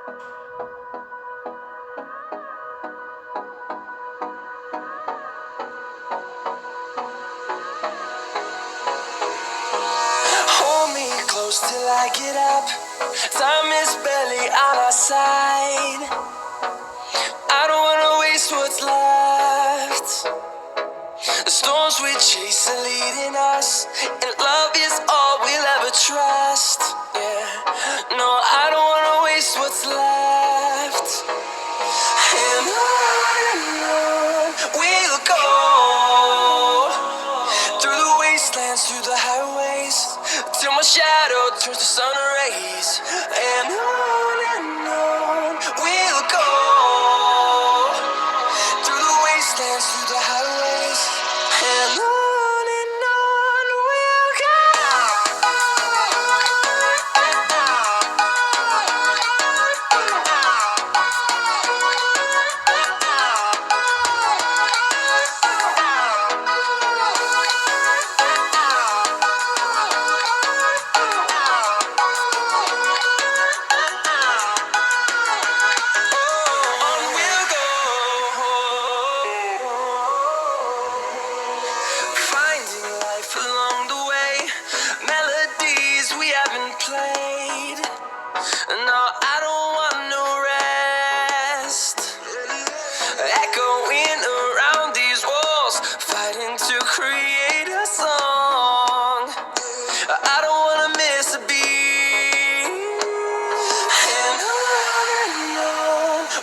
Hold me close till I get up. Time is barely on our side. I don't wanna waste what's left. The storms we chase are leading us, and love is all we'll ever trust. Yeah, no, I don't wanna waste what's left. And on we'll go, through the wastelands, through the highways, till my shadow turns to sun rays. And on we'll go, through the wastelands, through the highways, and on we'll go. On we'll go, finding life along the way, melodies we haven't played. No, I don't want no rest, echoing around these walls, fighting to create a song. I don't wanna miss a beat. And on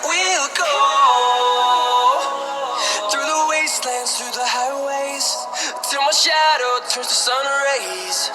we'll go, through the wastelands, through the highways, till my shadow turns to sun rays.